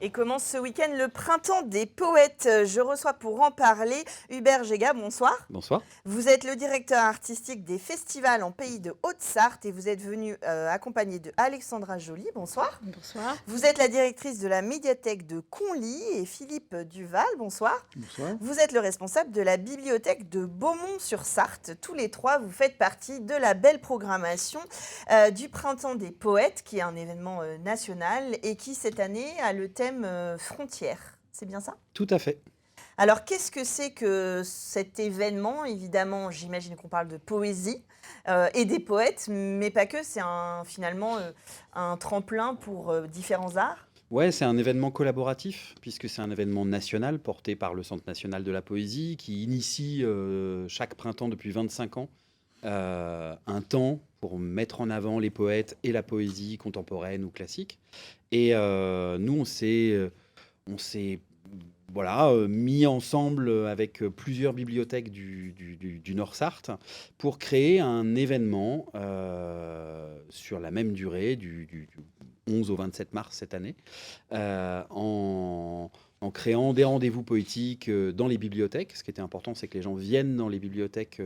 Et commence ce week-end le printemps des poètes. Je reçois pour en parler Hubert Géga, bonsoir. Bonsoir. Vous êtes le directeur artistique des festivals en pays de Haute-Sarthe et vous êtes venu accompagné de Alexandra Joly, bonsoir. Bonsoir. Vous êtes la directrice de la médiathèque de Conly et Philippe Duval, bonsoir. Bonsoir. Vous êtes le responsable de la bibliothèque de Beaumont-sur-Sarthe. Tous les trois, vous faites partie de la belle programmation du printemps des poètes, qui est un événement national et qui, cette année, a le thème frontières. C'est bien ça ? Tout à fait. Alors, qu'est-ce que c'est que cet événement ? Évidemment, j'imagine qu'on parle de poésie et des poètes, mais pas que. C'est finalement un tremplin pour différents arts. Ouais, c'est un événement collaboratif, puisque c'est un événement national porté par le Centre national de la poésie, qui initie chaque printemps depuis 25 ans un temps pour mettre en avant les poètes et la poésie contemporaine ou classique. Et nous, on s'est mis ensemble avec plusieurs bibliothèques du Nord-Sarthe pour créer un événement sur la même durée, du 11 au 27 mars cette année, en créant des rendez-vous poétiques dans les bibliothèques. Ce qui était important, c'est que les gens viennent dans les bibliothèques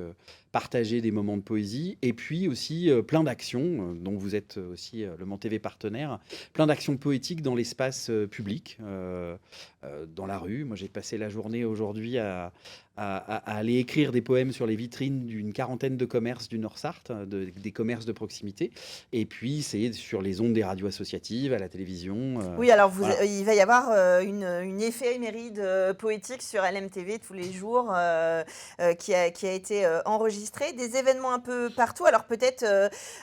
partager des moments de poésie, et puis aussi plein d'actions, dont vous êtes aussi le Mans TV partenaire, plein d'actions poétiques dans l'espace public, dans la rue. Moi, j'ai passé la journée aujourd'hui à aller écrire des poèmes sur les vitrines d'une quarantaine de commerces du Nord-Sarthe, des commerces de proximité, et puis c'est sur les ondes des radios associatives, à la télévision. Oui, alors voilà. il va y avoir une éphéméride poétique sur LMTV tous les jours qui a été enregistrée. Des événements un peu partout. Alors peut-être,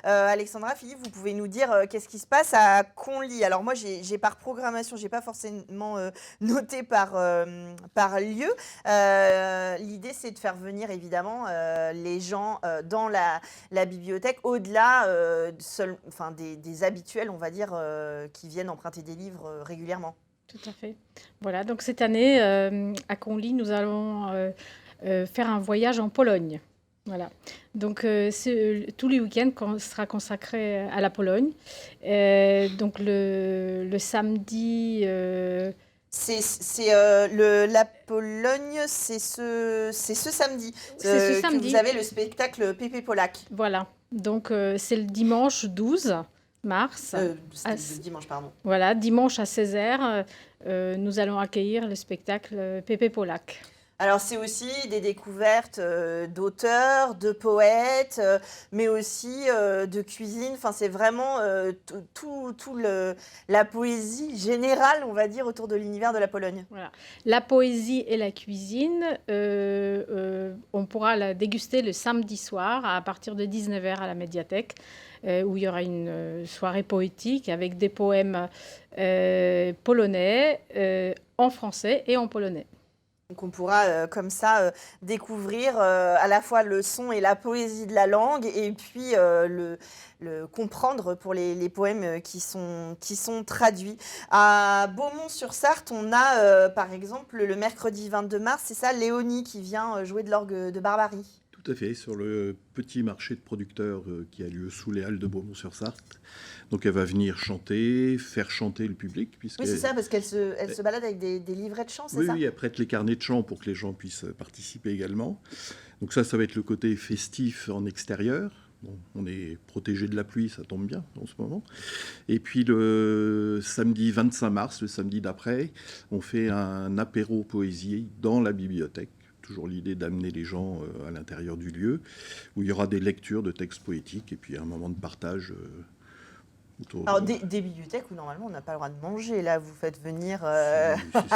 Alexandra, Philippe, vous pouvez nous dire qu'est-ce qui se passe à Conly. Alors moi, j'ai par programmation, j'ai pas forcément noté par lieu. L'idée, c'est de faire venir évidemment les gens dans la bibliothèque, au-delà des habituels, on va dire, qui viennent emprunter des livres régulièrement. Tout à fait. Voilà, donc cette année, à Conly, nous allons faire un voyage en Pologne. Voilà. Donc, tous les week-ends sera consacré à la Pologne. Donc, le samedi... la Pologne, c'est ce samedi. C'est ce samedi. Que vous avez le spectacle Pépé Polak. Voilà. Donc, c'est le dimanche 12 mars. Le dimanche, pardon. Voilà, dimanche à 16h, nous allons accueillir le spectacle Pépé Polak. Alors, c'est aussi des découvertes d'auteurs, de poètes, mais aussi de cuisine. Enfin, c'est vraiment la poésie générale, on va dire, autour de l'univers de la Pologne. Voilà. La poésie et la cuisine, on pourra la déguster le samedi soir à partir de 19h à la médiathèque, où il y aura une soirée poétique avec des poèmes polonais, en français et en polonais. Donc on pourra comme ça découvrir à la fois le son et la poésie de la langue et puis le comprendre pour les poèmes qui sont traduits. À Beaumont-sur-Sarthe, on a par exemple le mercredi 22 mars, c'est ça, Léonie qui vient jouer de l'orgue de Barbarie. Tout à fait, sur le petit marché de producteurs qui a lieu sous les halles de Beaumont-sur-Sarthe. Donc elle va venir chanter, faire chanter le public. Oui, c'est ça, parce qu'elle se balade avec des livrets de chant, c'est ça ? Oui, elle prête les carnets de chant pour que les gens puissent participer également. Donc ça va être le côté festif en extérieur. Bon, on est protégé de la pluie, ça tombe bien en ce moment. Et puis le samedi 25 mars, le samedi d'après, on fait un apéro poésie dans la bibliothèque. Toujours l'idée d'amener les gens à l'intérieur du lieu, où il y aura des lectures de textes poétiques et puis un moment de partage autour. Alors, des bibliothèques où normalement on n'a pas le droit de manger, là vous faites venir...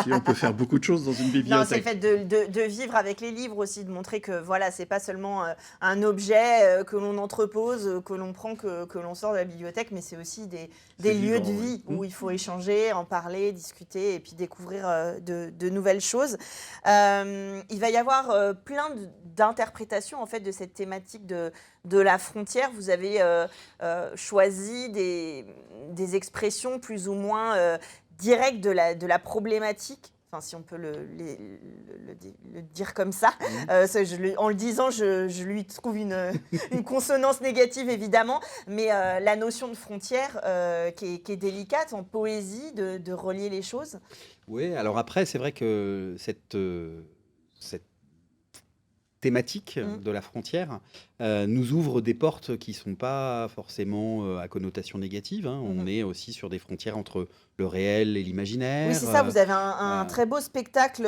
Si, on peut faire beaucoup de choses dans une bibliothèque. Non, c'est le fait de vivre avec les livres aussi, de montrer que voilà, c'est pas seulement un objet que l'on entrepose, que l'on prend, que l'on sort de la bibliothèque, mais c'est aussi des lieux de vie où il faut échanger, en parler, discuter et puis découvrir de nouvelles choses. Il va y avoir plein d'interprétations en fait de cette thématique de la frontière. Vous avez choisi des expressions plus ou moins directes de la problématique. Enfin, si on peut le dire comme ça. En le disant, je lui trouve une consonance négative, évidemment. Mais la notion de frontière qui est délicate en poésie, de relier les choses. Oui, alors après, c'est vrai que cette thématique de la frontière nous ouvre des portes qui ne sont pas forcément à connotation négative. On est aussi sur des frontières entre le réel et l'imaginaire. Oui, c'est ça. Vous avez un très beau spectacle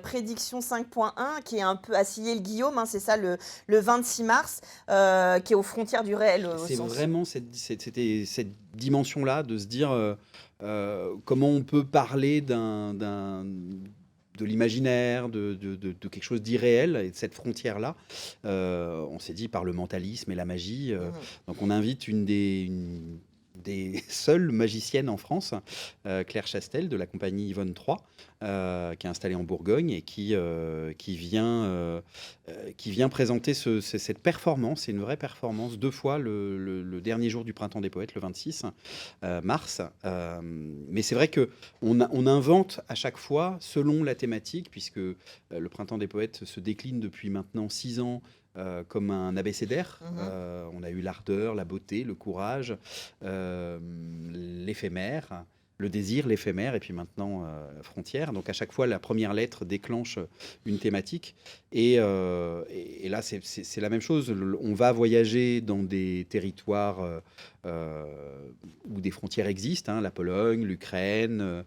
Prédiction 5.1 qui est un peu à Sillé-le-Guillaume. C'est ça, le 26 mars, qui est aux frontières du réel. C'est vraiment cette dimension-là de se dire comment on peut parler de l'imaginaire, de quelque chose d'irréel, et de cette frontière-là. On s'est dit par le mentalisme et la magie. Donc on invite une des seules magiciennes en France, Claire Chastel, de la compagnie Yvonne III, qui est installée en Bourgogne et qui vient présenter cette performance. C'est une vraie performance, 2 fois le dernier jour du Printemps des Poètes, le 26 mars. Mais c'est vrai qu'on invente à chaque fois selon la thématique, puisque le Printemps des Poètes se décline depuis maintenant 6 ans comme un abécédaire. On a eu l'ardeur, la beauté, le courage, l'éphémère, le désir, l'éphémère, et puis maintenant frontière. Donc à chaque fois, la première lettre déclenche une thématique. Et là, c'est la même chose. On va voyager dans des territoires où des frontières existent, la Pologne, l'Ukraine.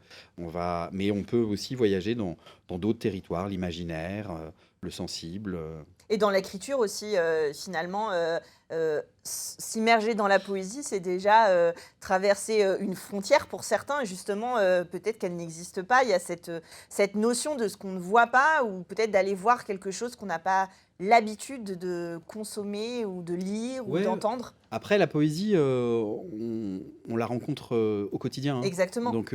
Mais on peut aussi voyager dans d'autres territoires, l'imaginaire, le sensible. Et dans l'écriture aussi, finalement, s'immerger dans la poésie, c'est déjà traverser une frontière pour certains. Et justement, peut-être qu'elle n'existe pas. Il y a cette notion de ce qu'on ne voit pas, ou peut-être d'aller voir quelque chose qu'on n'a pas l'habitude de consommer ou de lire ou d'entendre. Après, la poésie, on la rencontre au quotidien. Exactement. Donc,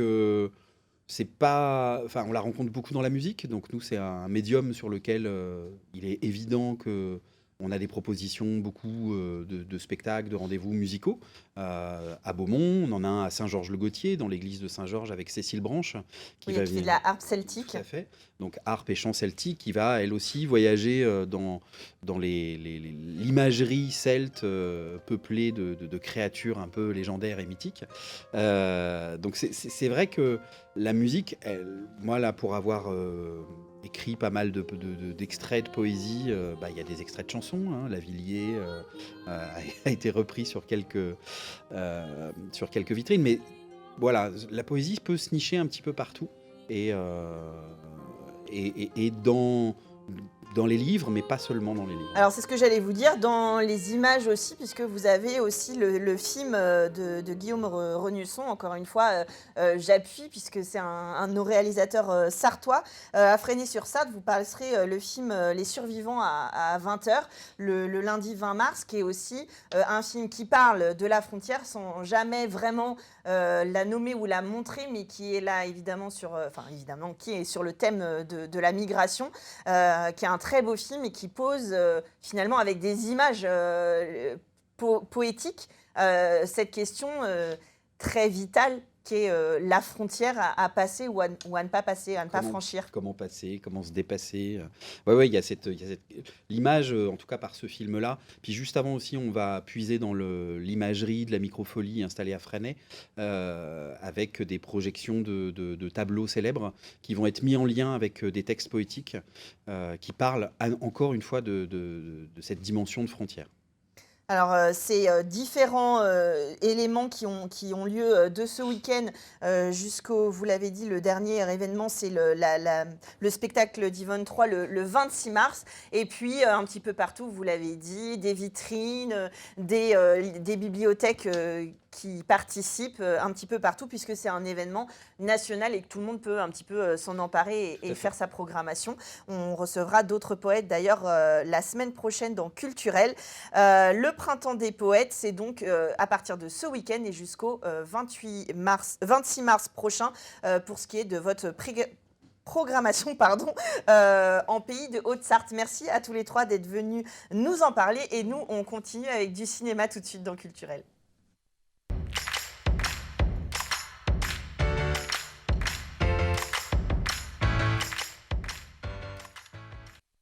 c'est pas, on la rencontre beaucoup dans la musique. Donc nous, c'est un médium sur lequel il est évident que on a des propositions, beaucoup de spectacles, de rendez-vous musicaux. À Beaumont, on en a un à Saint-Georges-le-Gautier, dans l'église de Saint-Georges, avec Cécile Branche. Qui fait de la harpe celtique. Tout à fait. Donc harpe et chant celtique, qui va, elle aussi, voyager dans l'imagerie celte peuplée de créatures un peu légendaires et mythiques. Donc c'est vrai que la musique, moi, là, pour avoir écrit pas mal d'extraits de poésie, il y a des extraits de chansons. Lavilliers a été repris sur quelques vitrines. Mais voilà, la poésie peut se nicher un petit peu partout. Et dans les livres, mais pas seulement dans les livres. Alors c'est ce que j'allais vous dire, dans les images aussi, puisque vous avez aussi le film de Guillaume Renusson, encore une fois, j'appuie, puisque c'est un de nos réalisateurs sartois. À Fresnay-sur-Sarthe, vous passerez le film Les Survivants à 20h, le lundi 20 mars, qui est aussi un film qui parle de la frontière sans jamais vraiment la nommer ou la montrer, mais qui est là évidemment qui est sur le thème de la migration, qui est un très beau film et qui pose finalement avec des images poétiques cette question très vitale qui est la frontière à passer ou à ne pas passer, à ne pas franchir. Comment passer, comment se dépasser. Ouais, il y a l'image, en tout cas par ce film-là. Puis juste avant aussi, on va puiser dans l'imagerie de la microfolie installée à Fresnay, avec des projections de tableaux célèbres qui vont être mis en lien avec des textes poétiques qui parlent encore une fois de cette dimension de frontière. Alors, c'est différents éléments qui ont lieu de ce week-end jusqu'au, vous l'avez dit, le dernier événement, c'est le spectacle d'Yvonne III le 26 mars. Et puis, un petit peu partout, vous l'avez dit, des vitrines, des bibliothèques qui participent un petit peu partout, puisque c'est un événement national et que tout le monde peut un petit peu s'en emparer et faire sa programmation. On recevra d'autres poètes d'ailleurs la semaine prochaine dans Culturel. Le Printemps des Poètes, c'est donc à partir de ce week-end et jusqu'au 26 mars prochain pour ce qui est de votre programmation en pays de Haute-Sarthe. Merci à tous les trois d'être venus nous en parler et nous, on continue avec du cinéma tout de suite dans Culturel.